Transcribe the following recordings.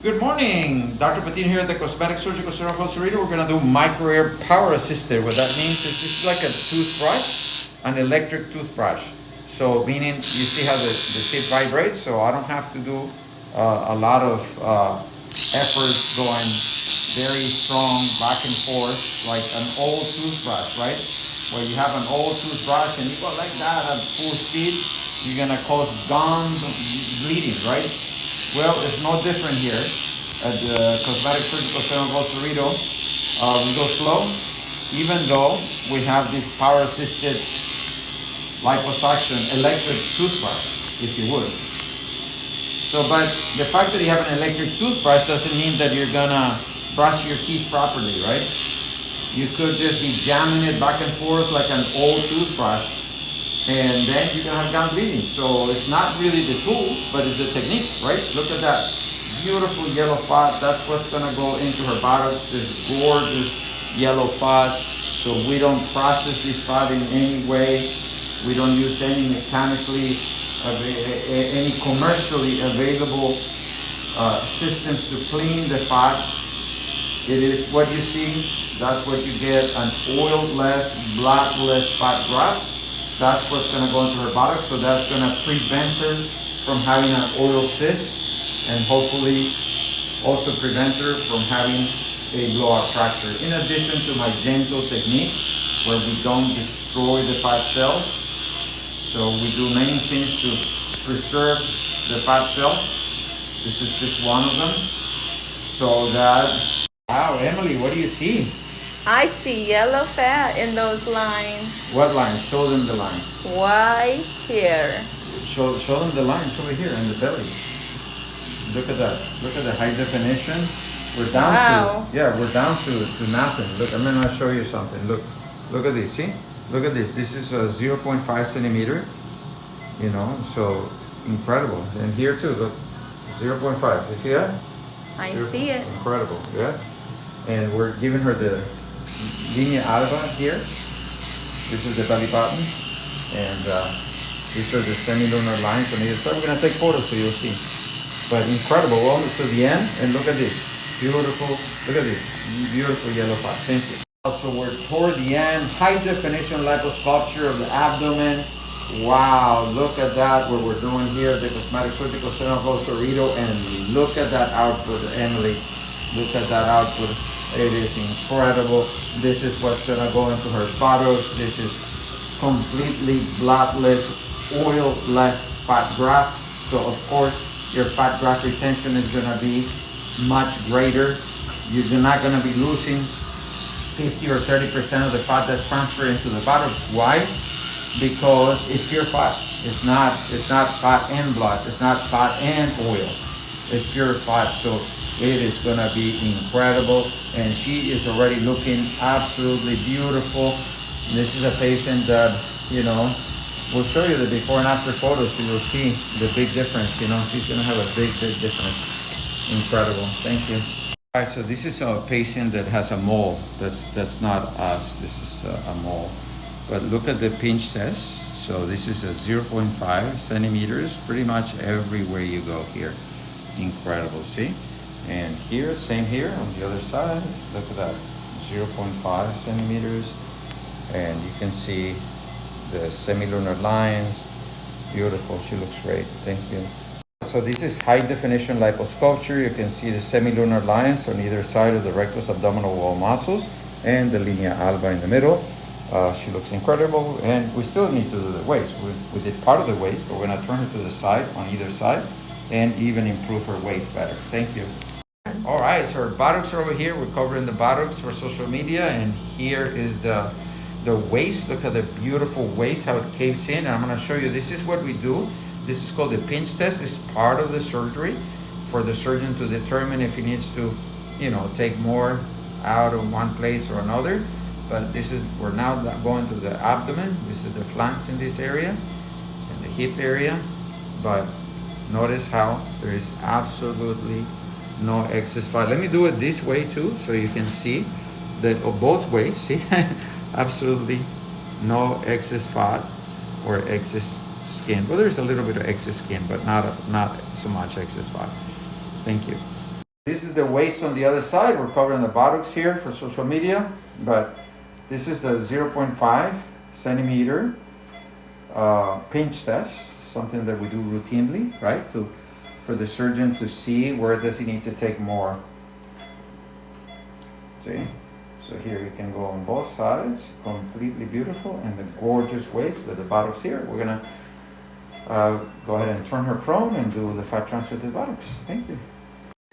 Good morning, Dr. Patino here at the Cosmetic Surgery. We're going to do micro air power assisted. What that means is this is like a toothbrush, an electric toothbrush. So meaning you see how the tip vibrates, so I don't have to do a lot of effort going very strong back and forth like an old toothbrush, right? Where you have an old toothbrush and you go like that at full speed, you're going to cause gums bleeding, right? Well, it's no different here at the Cosmetic Surgical Center of Rosarito. We go slow, even though we have this power-assisted liposuction electric toothbrush, if you would. So, but the fact that you have an electric toothbrush doesn't mean that you're gonna brush your teeth properly, right? You could just be jamming it back and forth like an old toothbrush, and then you're gonna have gum bleeding. So it's not really the tool, but it's the technique, right? Look at that beautiful yellow fat. That's what's gonna go into her buttocks. This gorgeous yellow fat. So we don't process this fat in any way. We don't use any any commercially available systems to clean the fat. It is what you see. That's what you get, an oil-less, bloodless fat graft. That's what's going to go into her buttocks, so that's going to prevent her from having an oil cyst and hopefully also prevent her from having a blowout fracture. In addition to my gentle technique where we don't destroy the fat cells, so we do many things to preserve the fat cell. This is just one of them. So that, wow, Emily, what do you see? I see yellow fat in those lines. What line? Show them the line. Right here. Show them the lines over here in the belly. Look at that. Look at the high definition. We're down we're down to nothing. Look, I'm gonna show you something. Look at this. See? Look at this. This is a 0.5 centimeter. You know, so incredible. And here too. Look, 0.5. You see that? I see it. Incredible. Yeah. And we're giving her the linea alba here. This is the belly button, and these are the semilunar lines on either side. We're gonna take photos so you'll see. But incredible. We're almost to the end, and look at this. Beautiful. Look at this. Beautiful yellow fat. Thank you. So we're toward the end. High definition liposculpture of the abdomen. Wow, look at that, what we're doing here at the Cosmetic Surgical Center of Rosarito, and look at that output, Emily. Look at that output. It is incredible. This is what's gonna go into her buttocks. This is completely bloodless, oil-less fat graft. So of course, your fat graft retention is gonna be much greater. You're not gonna be losing 50 or 30% of the fat that's transferred into the buttocks. Why? Because it's pure fat. It's not fat and blood. It's not fat and oil. It's pure fat. So it is going to be incredible, and she is already looking absolutely beautiful. And this is a patient that, you know, we'll show you the before and after photos so you'll see the big difference. You know, she's going to have a big difference. Incredible. Thank you. All right, so this is a patient that has a mole. That's not us. This is a mole. But look at the pinch test. So this is a 0.5 centimeters, pretty much everywhere you go here. Incredible, see? And here, same here on the other side. Look at that, 0.5 centimeters. And you can see the semilunar lines. Beautiful, she looks great, thank you. So this is high definition liposculpture. You can see the semilunar lines on either side of the rectus abdominal wall muscles and the linea alba in the middle. She looks incredible, and we still need to do the waist. We did part of the waist, but we're gonna turn her to the side on either side and even improve her waist better. Thank you. All right, so our buttocks are over here. We're covering the buttocks for social media, and here is the waist. Look at the beautiful waist, how it caves in. And I'm gonna show you, this is what we do. This is called the pinch test. It's part of the surgery for the surgeon to determine if he needs to, you know, take more out of one place or another. But this is, we're now going to the abdomen. This is the flanks in this area, and the hip area. But notice how there is absolutely no excess fat. Let me do it this way too, so you can see that both ways, see? Absolutely no excess fat or excess skin. Well, there's a little bit of excess skin, but not so much excess fat. Thank you. This is the waist on the other side. We're covering the buttocks here for social media, but this is the 0.5 centimeter pinch test, something that we do routinely, right? For the surgeon to see where does he need to take more. See? So here you can go on both sides, completely beautiful, and the gorgeous waist with the buttocks here. We're gonna go ahead and turn her prone and do the fat transfer to the buttocks. Thank you.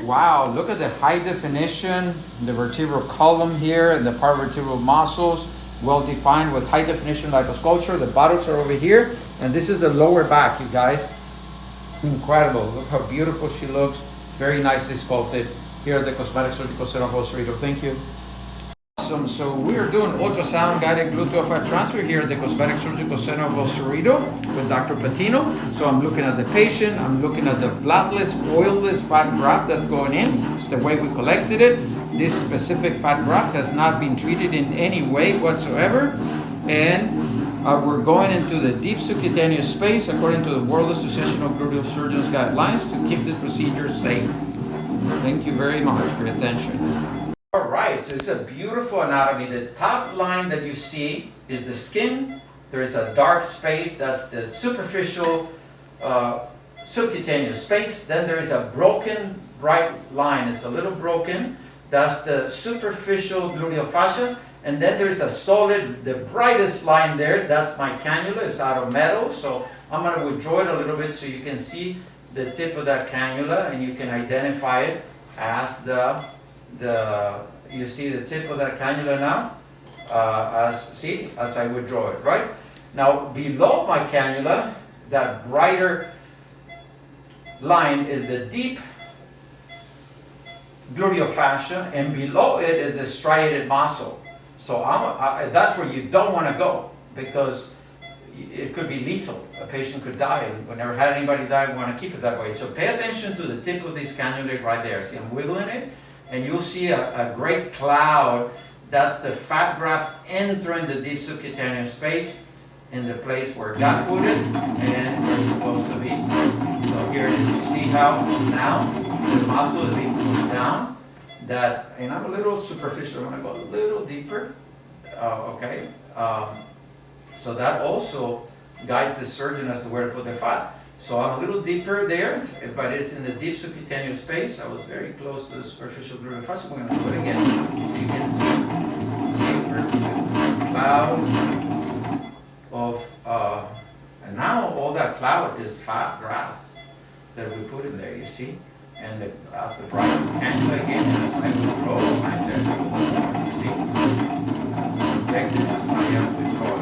Wow, look at the high definition, the vertebral column here, and the paravertebral muscles, well defined with high definition liposculpture. The buttocks are over here, and this is the lower back, you guys. Incredible, look how beautiful she looks, very nicely sculpted here at the Cosmetic Surgical Center of Costa Rica. Thank you. Awesome, so we are doing ultrasound guided gluteal fat transfer here at the Cosmetic Surgical Center of Costa Rica with Dr. Patino. So I'm looking at the patient, I'm looking at the bloodless, oilless fat graft that's going in. It's the way we collected it. This specific fat graft has not been treated in any way whatsoever. And we're going into the deep subcutaneous space according to the World Association of Gluteal Surgeons guidelines to keep this procedure safe. Thank you very much for your attention. All right, so it's a beautiful anatomy. The top line that you see is the skin. There is a dark space, that's the superficial subcutaneous space. Then there is a broken bright line. It's a little broken. That's the superficial gluteal fascia. And then there's a solid, the brightest line there, that's my cannula. It's out of metal. So I'm going to withdraw it a little bit so you can see the tip of that cannula and you can identify it as you see the tip of that cannula now, as I withdraw it, right? Now below my cannula, that brighter line is the deep gluteal fascia, and below it is the striated muscle. So that's where you don't want to go, because it could be lethal. A patient could die, and we never had anybody die. We want to keep it that way. So pay attention to the tip of this cannula right there. See, I'm wiggling it, and you'll see a great cloud. That's the fat graft entering the deep subcutaneous space in the place where God put it and where it's supposed to be. So here it is. You see how now the muscle is being pushed down. And I'm a little superficial. I'm going to go a little deeper. Okay. So that also guides the surgeon as to where to put the fat. So I'm a little deeper there, but it's in the deep subcutaneous space. I was very close to the superficial gluteal fascia. We're going to do it again, so you can see the cloud of, and now all that cloud is fat graft that we put in there, you see? And that's the bright cannula again, and as I withdraw, right there, you see? Injected as I am withdrawing.